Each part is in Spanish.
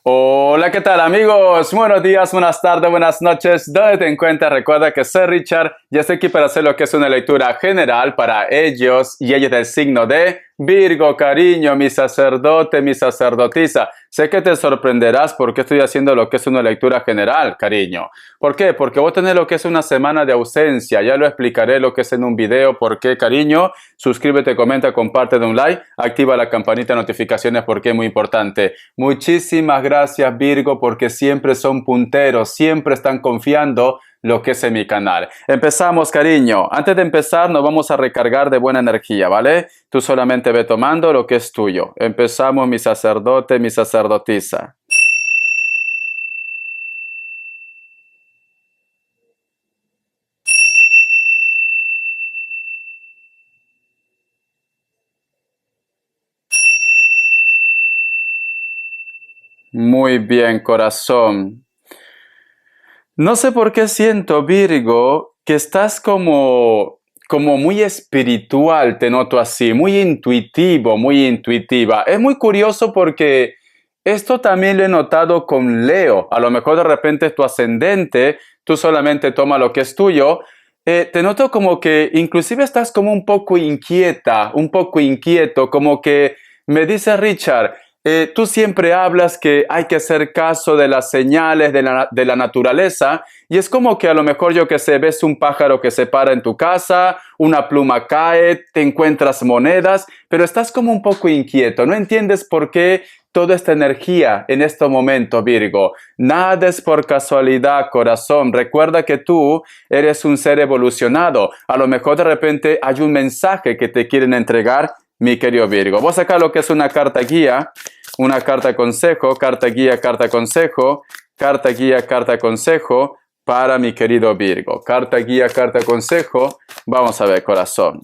Hola, ¿qué tal amigos? Buenos días, buenas tardes, buenas noches. ¿Dónde te encuentras? Recuerda que soy Richard y estoy aquí para hacer lo que es una lectura general para ellos y ellas del signo de Virgo, cariño, mi sacerdote, mi sacerdotisa. Sé que te sorprenderás porque estoy haciendo lo que es una lectura general, cariño. ¿Por qué? Porque vos tenés lo que es una semana de ausencia. Ya lo explicaré lo que es en un video. ¿Por qué, cariño? Suscríbete, comenta, comparte, de un like, activa la campanita de notificaciones porque es muy importante. Muchísimas gracias, Virgo, porque siempre son punteros, siempre están confiando lo que es en mi canal. Empezamos, cariño. Antes de empezar, nos vamos a recargar de buena energía, ¿vale? Tú solamente ve tomando lo que es tuyo. Empezamos, mi sacerdote, mi sacerdotisa. Muy bien, corazón. No sé por qué siento, Virgo, que estás como muy espiritual, te noto así, muy intuitivo, muy intuitiva. Es muy curioso porque esto también lo he notado con Leo. A lo mejor de repente es tu ascendente, tú solamente toma lo que es tuyo. Te noto como que inclusive estás como un poco inquieta, un poco inquieto, como que me dice Richard, tú siempre hablas que hay que hacer caso de las señales de la naturaleza y es como que a lo mejor yo que sé, ves un pájaro que se para en tu casa, una pluma cae, te encuentras monedas, pero estás como un poco inquieto, no entiendes por qué toda esta energía en este momento, Virgo. Nada es por casualidad, corazón. Recuerda que tú eres un ser evolucionado. A lo mejor de repente hay un mensaje que te quieren entregar, mi querido Virgo. Voy a sacar lo que es una carta guía, una carta consejo, carta guía, carta consejo, carta guía, carta consejo para mi querido Virgo. Carta guía, carta consejo. Vamos a ver, corazón.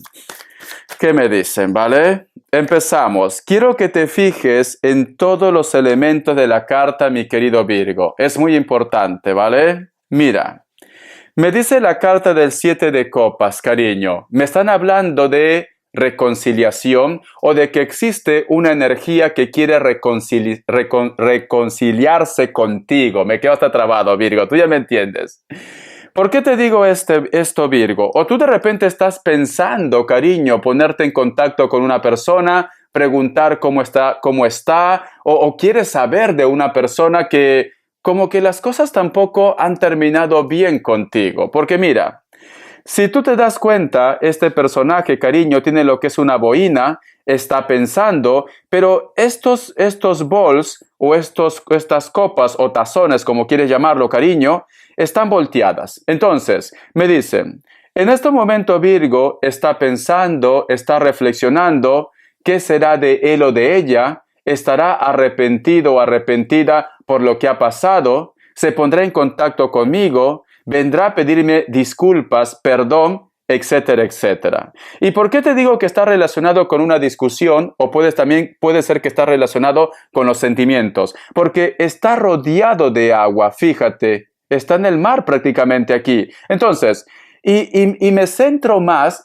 ¿Qué me dicen, vale? Empezamos. Quiero que te fijes en todos los elementos de la carta, mi querido Virgo. Es muy importante, ¿vale? Mira, me dice la carta del 7 de copas, cariño. Me están hablando de reconciliación o de que existe una energía que quiere reconciliarse contigo. Me quedo hasta trabado, Virgo. Tú ya me entiendes. ¿Por qué te digo esto, Virgo? O tú de repente estás pensando, cariño, ponerte en contacto con una persona, preguntar cómo está, o quieres saber de una persona que como que las cosas tampoco han terminado bien contigo. Porque mira, si tú te das cuenta, este personaje, cariño, tiene lo que es una boina, está pensando, pero estos bols o estas copas o tazones, como quieres llamarlo, cariño, están volteadas. Entonces, me dicen, en este momento Virgo está pensando, está reflexionando, ¿qué será de él o de ella? ¿Estará arrepentido o arrepentida por lo que ha pasado? ¿Se pondrá en contacto conmigo? ¿Vendrá a pedirme disculpas, perdón, etcétera, etcétera? ¿Y por qué te digo que está relacionado con una discusión o puede ser que está relacionado con los sentimientos? Porque está rodeado de agua, fíjate, está en el mar prácticamente aquí. Entonces, y me centro más,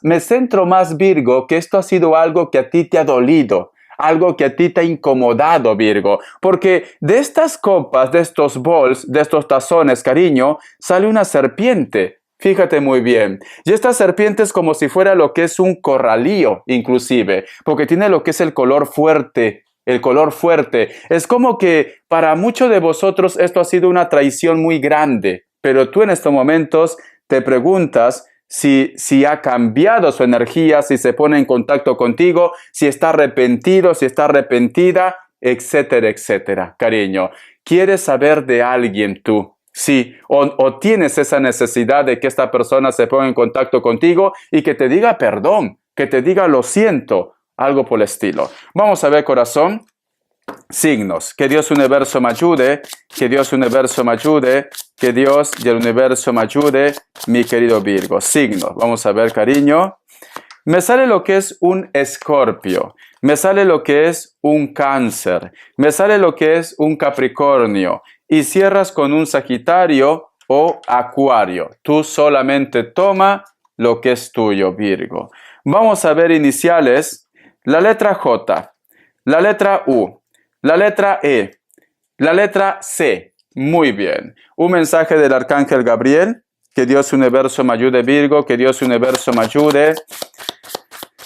Virgo, que esto ha sido algo que a ti te ha dolido, algo que a ti te ha incomodado, Virgo, porque de estas copas, de estos bols, de estos tazones, cariño, sale una serpiente. Fíjate muy bien. Y esta serpiente es como si fuera lo que es un corralío, inclusive, porque tiene lo que es el color fuerte. El color fuerte. Es como que para muchos de vosotros esto ha sido una traición muy grande, pero tú en estos momentos te preguntas si ha cambiado su energía, si se pone en contacto contigo, si está arrepentido, si está arrepentida, etcétera, etcétera. Cariño, ¿quieres saber de alguien tú? Sí, o tienes esa necesidad de que esta persona se ponga en contacto contigo y que te diga perdón, que te diga lo siento, algo por el estilo. Vamos a ver, corazón. Signos. Que Dios universo me ayude, que Dios universo me ayude, que Dios y el universo me ayude, mi querido Virgo. Signos. Vamos a ver, cariño. Me sale lo que es un Escorpio, me sale lo que es un Cáncer, me sale lo que es un Capricornio y cierras con un Sagitario o Acuario. Tú solamente toma lo que es tuyo, Virgo. Vamos a ver iniciales. La letra J, la letra U, la letra E, La letra C. Muy bien. Un mensaje del Arcángel Gabriel. Que Dios Universo me ayude, Virgo. Que Dios Universo me ayude.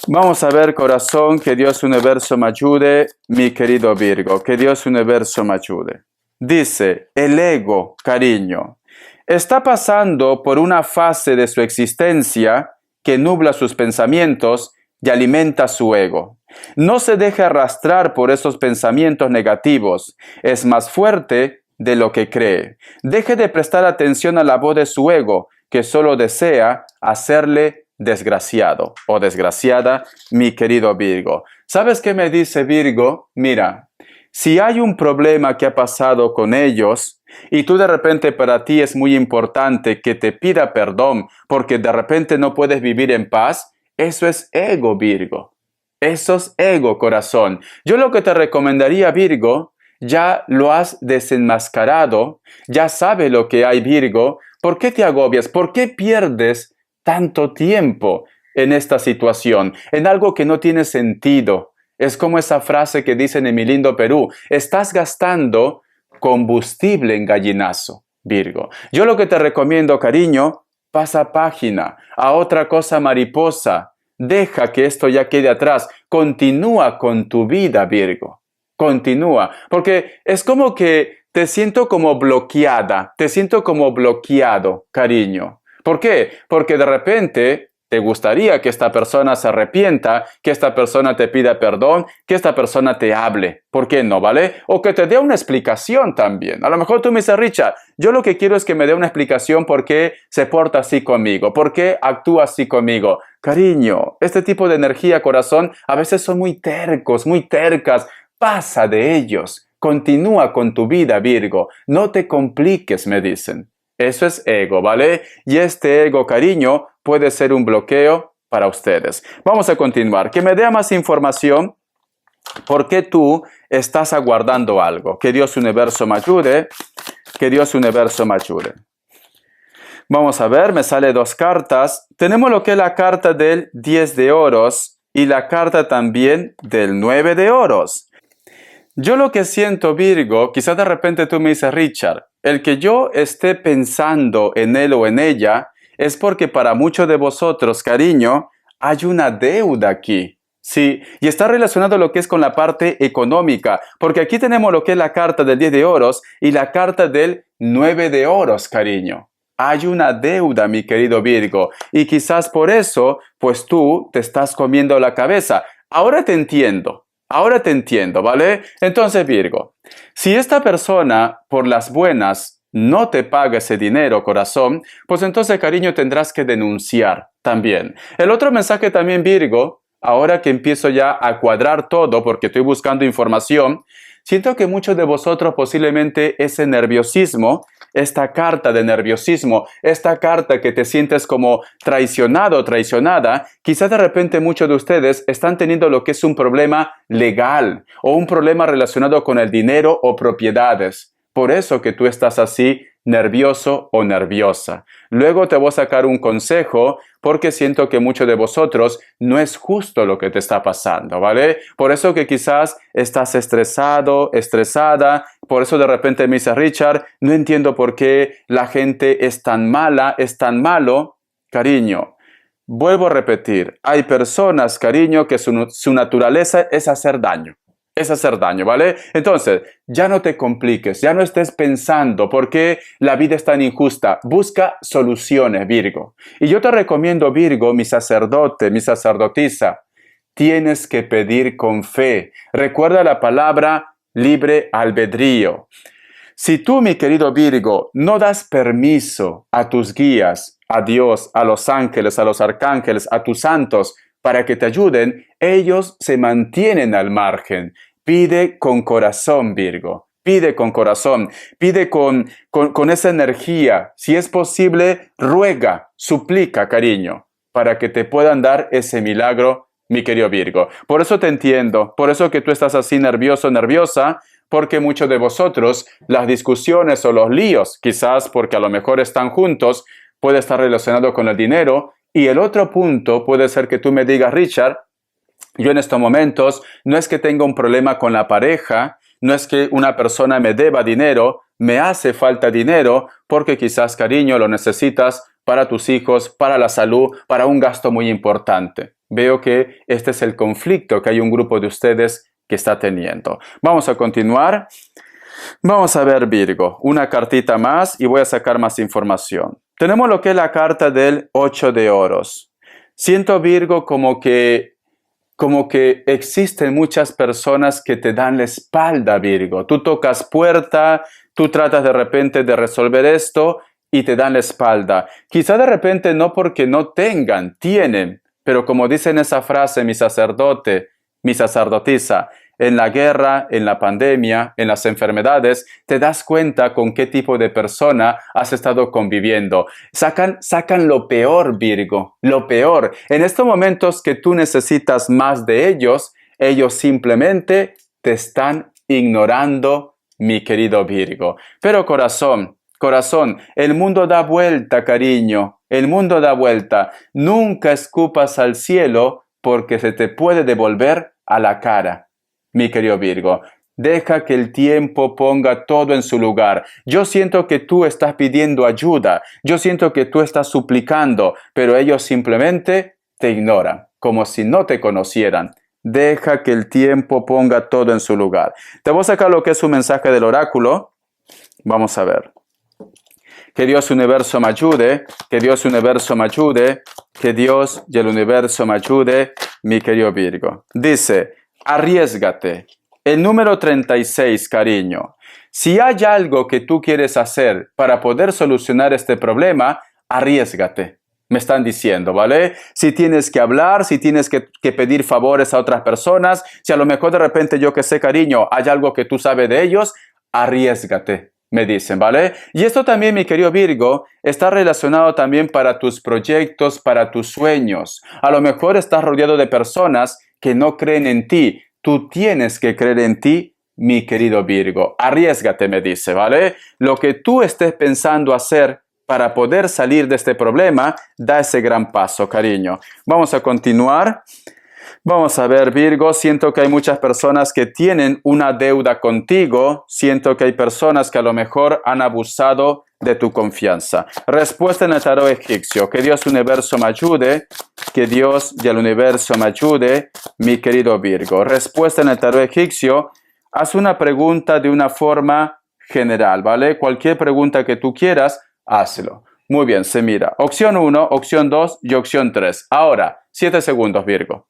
Vamos a ver, corazón. Que Dios Universo me ayude, mi querido Virgo. Que Dios Universo me ayude. Dice, el ego, cariño, está pasando por una fase de su existencia que nubla sus pensamientos y alimenta su ego. No se deje arrastrar por esos pensamientos negativos. Es más fuerte de lo que cree. Deje de prestar atención a la voz de su ego, que solo desea hacerle desgraciado o desgraciada, mi querido Virgo. ¿Sabes qué me dice Virgo? Mira, si hay un problema que ha pasado con ellos y tú de repente para ti es muy importante que te pida perdón porque de repente no puedes vivir en paz, eso es ego, Virgo. Eso es ego, corazón. Yo lo que te recomendaría, Virgo, ya lo has desenmascarado, ya sabes lo que hay, Virgo. ¿Por qué te agobias? ¿Por qué pierdes tanto tiempo en esta situación, en algo que no tiene sentido? Es como esa frase que dicen en mi lindo Perú, estás gastando combustible en gallinazo, Virgo. Yo lo que te recomiendo, cariño, pasa página a otra cosa mariposa. Deja que esto ya quede atrás. Continúa con tu vida, Virgo. Continúa. Porque es como que te siento como bloqueada, te siento como bloqueado, cariño. ¿Por qué? Porque de repente te gustaría que esta persona se arrepienta, que esta persona te pida perdón, que esta persona te hable. ¿Por qué no, vale? O que te dé una explicación también. A lo mejor tú me dices, Richard, yo lo que quiero es que me dé una explicación por qué se porta así conmigo, por qué actúa así conmigo. Cariño, este tipo de energía, corazón, a veces son muy tercos, muy tercas. Pasa de ellos. Continúa con tu vida, Virgo. No te compliques, me dicen. Eso es ego, ¿vale? Y este ego, cariño, puede ser un bloqueo para ustedes. Vamos a continuar. Que me dé más información. ¿Por qué tú estás aguardando algo? Que Dios Universo me ayude. Que Dios Universo me ayude. Vamos a ver, me sale dos cartas. Tenemos lo que es la carta del 10 de oros y la carta también del 9 de oros. Yo lo que siento, Virgo, quizás de repente tú me dices, Richard, el que yo esté pensando en él o en ella es porque para muchos de vosotros, cariño, hay una deuda aquí. Sí, y está relacionado lo que es con la parte económica, porque aquí tenemos lo que es la carta del 10 de oros y la carta del 9 de oros, cariño. Hay una deuda, mi querido Virgo, y quizás por eso, pues tú te estás comiendo la cabeza. Ahora te entiendo. Ahora te entiendo, ¿vale? Entonces, Virgo, si esta persona, por las buenas, no te paga ese dinero, corazón, pues entonces, cariño, tendrás que denunciar también. El otro mensaje también, Virgo, ahora que empiezo ya a cuadrar todo porque estoy buscando información, siento que muchos de vosotros posiblemente ese nerviosismo, esta carta de nerviosismo, esta carta que te sientes como traicionado o traicionada, quizás de repente muchos de ustedes están teniendo lo que es un problema legal o un problema relacionado con el dinero o propiedades. Por eso que tú estás así nervioso o nerviosa. Luego te voy a sacar un consejo porque siento que muchos de vosotros no es justo lo que te está pasando, ¿vale? Por eso que quizás estás estresado, estresada, por eso de repente me dice Richard, no entiendo por qué la gente es tan mala, es tan malo. Cariño, vuelvo a repetir, hay personas, cariño, que su naturaleza es hacer daño. Es hacer daño, ¿vale? Entonces, ya no te compliques, ya no estés pensando por qué la vida es tan injusta. Busca soluciones, Virgo. Y yo te recomiendo, Virgo, mi sacerdote, mi sacerdotisa, tienes que pedir con fe. Recuerda la palabra libre albedrío. Si tú, mi querido Virgo, no das permiso a tus guías, a Dios, a los ángeles, a los arcángeles, a tus santos, para que te ayuden, ellos se mantienen al margen. Pide con corazón, Virgo. Pide con corazón. Pide con esa energía. Si es posible, ruega, suplica, cariño, para que te puedan dar ese milagro, mi querido Virgo. Por eso te entiendo. Por eso que tú estás así nervioso, nerviosa, porque muchos de vosotros, las discusiones o los líos, quizás porque a lo mejor están juntos, puede estar relacionado con el dinero. Y el otro punto puede ser que tú me digas, Richard, yo en estos momentos no es que tenga un problema con la pareja, no es que una persona me deba dinero, me hace falta dinero porque quizás, cariño, lo necesitas para tus hijos, para la salud, para un gasto muy importante. Veo que este es el conflicto que hay un grupo de ustedes que está teniendo. Vamos a continuar. Vamos a ver, Virgo, una cartita más y voy a sacar más información. Tenemos lo que es la carta del 8 de oros. Siento, Virgo, como que existen muchas personas que te dan la espalda, Virgo. Tú tocas puerta, tú tratas de repente de resolver esto y te dan la espalda. Quizá de repente no porque no tengan, tienen, pero como dice en esa frase mi sacerdote, mi sacerdotisa, en la guerra, en la pandemia, en las enfermedades, te das cuenta con qué tipo de persona has estado conviviendo. Sacan lo peor, Virgo, lo peor. En estos momentos que tú necesitas más de ellos, ellos simplemente te están ignorando, mi querido Virgo. Pero corazón, el mundo da vuelta, cariño, el mundo da vuelta. Nunca escupas al cielo porque se te puede devolver a la cara. Mi querido Virgo, deja que el tiempo ponga todo en su lugar. Yo siento que tú estás pidiendo ayuda, yo siento que tú estás suplicando, pero ellos simplemente te ignoran, como si no te conocieran. Deja que el tiempo ponga todo en su lugar. Te voy a sacar lo que es un mensaje del oráculo. Vamos a ver. Que Dios universo me ayude, que Dios universo me ayude, que Dios y el universo me ayude, mi querido Virgo. Dice: arriésgate. El número 36, cariño. Si hay algo que tú quieres hacer para poder solucionar este problema, arriésgate. Me están diciendo, ¿vale? Si tienes que hablar, si tienes que pedir favores a otras personas, si a lo mejor de repente, yo que sé, cariño, hay algo que tú sabes de ellos, arriésgate, me dicen, ¿vale? Y esto también, mi querido Virgo, está relacionado también para tus proyectos, para tus sueños. A lo mejor estás rodeado de personas que no creen en ti. Tú tienes que creer en ti, mi querido Virgo. Arriésgate, me dice, ¿vale? Lo que tú estés pensando hacer para poder salir de este problema, da ese gran paso, cariño. Vamos a continuar. Vamos a ver, Virgo, siento que hay muchas personas que tienen una deuda contigo. Siento que hay personas que a lo mejor han abusado de tu confianza. Respuesta en el tarot egipcio. Que Dios universo me ayude. Que Dios y el universo me ayude, mi querido Virgo. Respuesta en el tarot egipcio. Haz una pregunta de una forma general, ¿vale? Cualquier pregunta que tú quieras, hazlo. Muy bien, se mira. Opción 1, opción 2 y opción 3. Ahora, 7 segundos, Virgo.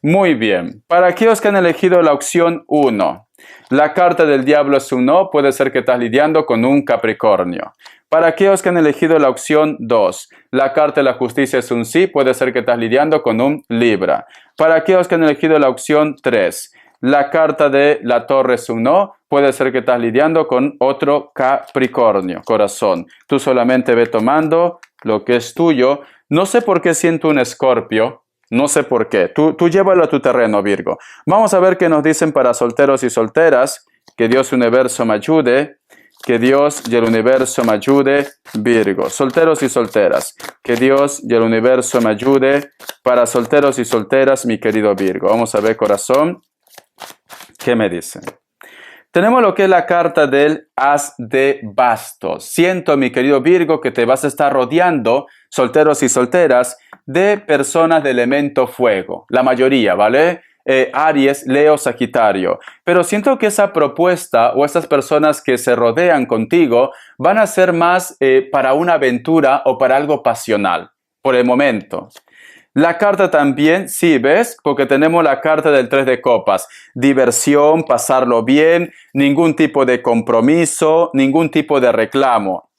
Muy bien. Para aquellos que han elegido la opción 1, la carta del diablo es un no, puede ser que estás lidiando con un Capricornio. Para aquellos que han elegido la opción 2, la carta de la justicia es un sí, puede ser que estás lidiando con un Libra. Para aquellos que han elegido la opción 3, la carta de la torre es un no, puede ser que estás lidiando con otro Capricornio, corazón. Tú solamente ve tomando lo que es tuyo. No sé por qué siento un Escorpio. No sé por qué. Tú llévalo a tu terreno, Virgo. Vamos a ver qué nos dicen para solteros y solteras. Que Dios universo me ayude. Que Dios y el universo me ayude, Virgo. Solteros y solteras. Que Dios y el universo me ayude para solteros y solteras, mi querido Virgo. Vamos a ver, corazón. ¿Qué me dicen? Tenemos lo que es la carta del As de Bastos. Siento, mi querido Virgo, que te vas a estar rodeando, solteros y solteras, de personas de elemento fuego. La mayoría, ¿vale? Aries, Leo, Sagitario. Pero siento que esa propuesta o esas personas que se rodean contigo van a ser más para una aventura o para algo pasional, por el momento. La carta también, sí, ¿ves? Porque tenemos la carta del 3 de copas. Diversión, pasarlo bien, ningún tipo de compromiso, ningún tipo de reclamo.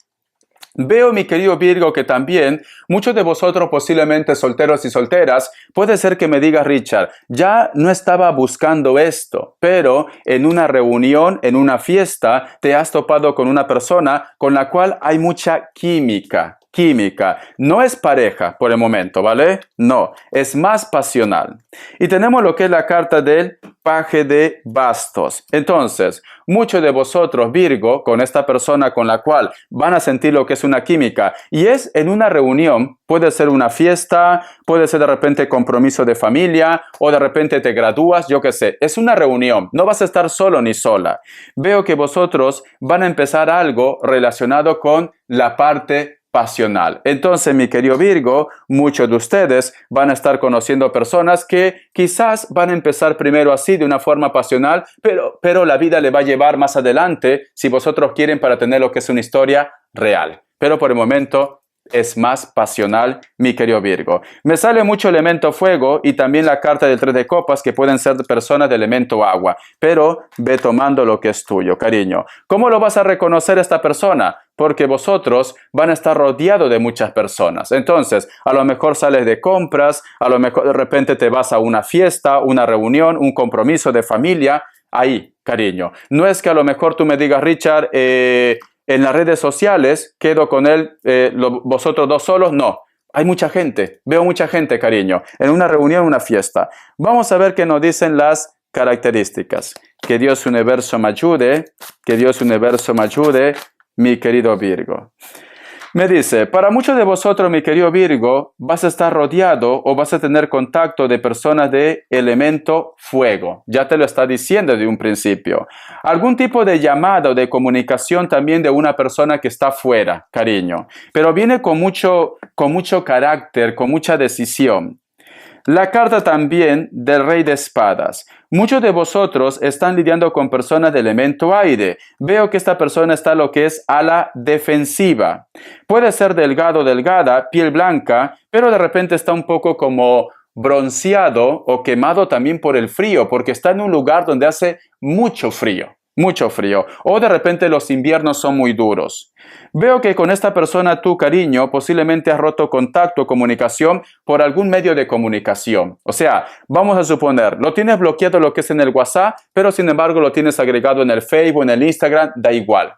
Veo, mi querido Virgo, que también muchos de vosotros, posiblemente solteros y solteras, puede ser que me digas, Richard, ya no estaba buscando esto, pero en una reunión, en una fiesta, te has topado con una persona con la cual hay mucha química. química. No es pareja por el momento, ¿vale? No, es más pasional. Y tenemos lo que es la carta del paje de bastos. Entonces, muchos de vosotros, Virgo, con esta persona con la cual van a sentir lo que es una química, y es en una reunión, puede ser una fiesta, puede ser de repente compromiso de familia, o de repente te gradúas, yo qué sé, es una reunión, no vas a estar solo ni sola. Veo que vosotros van a empezar algo relacionado con la parte pasional. Entonces, mi querido Virgo, muchos de ustedes van a estar conociendo personas que quizás van a empezar primero así, de una forma pasional, pero la vida le va a llevar más adelante, si vosotros quieren, para tener lo que es una historia real. Pero por el momento es más pasional, mi querido Virgo. Me sale mucho elemento fuego y también la carta del 3 de copas, que pueden ser personas de elemento agua, pero ve tomando lo que es tuyo, cariño. ¿Cómo lo vas a reconocer esta persona? Porque vosotros van a estar rodeados de muchas personas. Entonces, a lo mejor sales de compras, a lo mejor de repente te vas a una fiesta, una reunión, un compromiso de familia. Ahí, cariño. No es que a lo mejor tú me digas, Richard, en las redes sociales quedo con él, vosotros dos solos. No, hay mucha gente, veo mucha gente, cariño, en una reunión, una fiesta. Vamos a ver qué nos dicen las características. Que Dios Universo me ayude, que Dios Universo me ayude, mi querido Virgo. Me dice, para muchos de vosotros, mi querido Virgo, vas a estar rodeado o vas a tener contacto de personas de elemento fuego. Ya te lo está diciendo de un principio. Algún tipo de llamada o de comunicación también de una persona que está fuera, cariño. Pero viene con mucho carácter, con mucha decisión. La carta también del Rey de Espadas. Muchos de vosotros están lidiando con personas de elemento aire. Veo que esta persona está lo que es a la defensiva. Puede ser delgado o delgada, piel blanca, pero de repente está un poco como bronceado o quemado también por el frío, porque está en un lugar donde hace mucho frío. Mucho frío, o de repente los inviernos son muy duros. Veo que con esta persona tú, cariño, posiblemente has roto contacto, comunicación por algún medio de comunicación. O sea, vamos a suponer, lo tienes bloqueado lo que es en el WhatsApp, pero sin embargo lo tienes agregado en el Facebook, en el Instagram, da igual.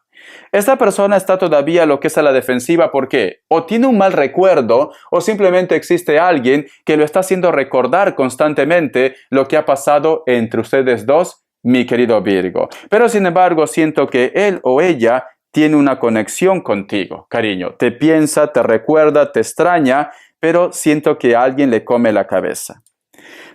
Esta persona está todavía lo que es a la defensiva porque o tiene un mal recuerdo o simplemente existe alguien que lo está haciendo recordar constantemente lo que ha pasado entre ustedes dos, mi querido Virgo. Pero sin embargo siento que él o ella tiene una conexión contigo, cariño. Te piensa, te recuerda, te extraña, pero siento que alguien le come la cabeza.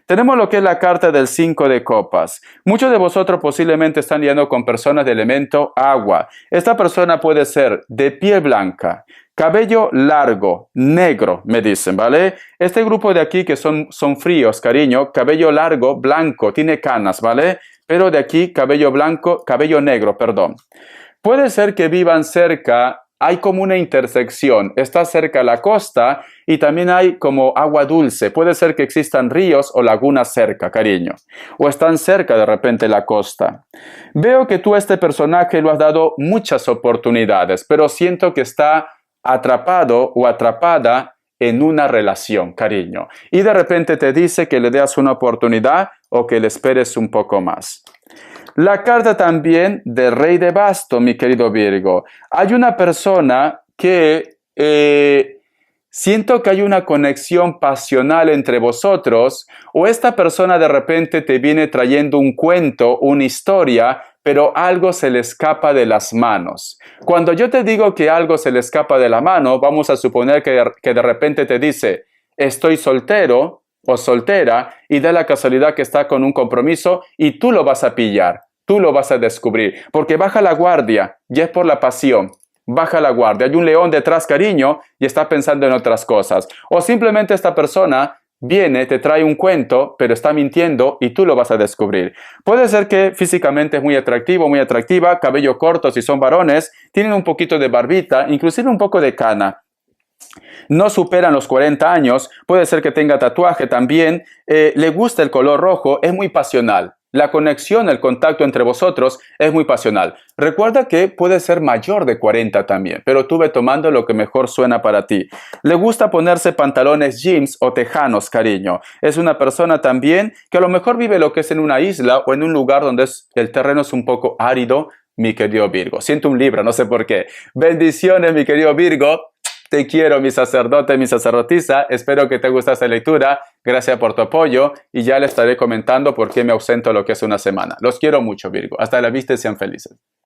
Tenemos lo que es la carta del 5 de copas. Muchos de vosotros posiblemente están lidiando con personas de elemento agua. Esta persona puede ser de piel blanca, cabello largo, negro, me dicen, ¿vale? Este grupo de aquí que son fríos, cariño, cabello largo, blanco, tiene canas, ¿vale? Pero de aquí, cabello blanco, cabello negro, perdón. Puede ser que vivan cerca, hay como una intersección, está cerca la costa y también hay como agua dulce. Puede ser que existan ríos o lagunas cerca, cariño. O están cerca de repente la costa. Veo que tú a este personaje lo has dado muchas oportunidades, pero siento que está atrapado o atrapada en una relación, cariño. Y de repente te dice que le des una oportunidad o que le esperes un poco más. La carta también del Rey de Bastos, mi querido Virgo. Hay una persona que siento que hay una conexión pasional entre vosotros, o esta persona de repente te viene trayendo un cuento, una historia, pero algo se le escapa de las manos. Cuando yo te digo que algo se le escapa de la mano, vamos a suponer que de repente te dice, estoy soltero o soltera, y da la casualidad que está con un compromiso y tú lo vas a pillar, tú lo vas a descubrir, porque baja la guardia, y es por la pasión. Baja la guardia, hay un león detrás, cariño, y está pensando en otras cosas. O simplemente esta persona viene, te trae un cuento, pero está mintiendo y tú lo vas a descubrir. Puede ser que físicamente es muy atractivo, muy atractiva, cabello corto si son varones, tienen un poquito de barbita, inclusive un poco de cana. No superan los 40 años, puede ser que tenga tatuaje también, le gusta el color rojo, es muy pasional. La conexión, el contacto entre vosotros es muy pasional. Recuerda que puede ser mayor de 40 también, pero tú ve tomando lo que mejor suena para ti. Le gusta ponerse pantalones jeans o tejanos, cariño. Es una persona también que a lo mejor vive lo que es en una isla o en un lugar donde el terreno es un poco árido, mi querido Virgo. Siento un Libra, no sé por qué. Bendiciones, mi querido Virgo. Te quiero, mi sacerdote, mi sacerdotisa. Espero que te guste esta lectura. Gracias por tu apoyo y ya le estaré comentando por qué me ausento lo que es una semana. Los quiero mucho, Virgo. Hasta la vista y sean felices.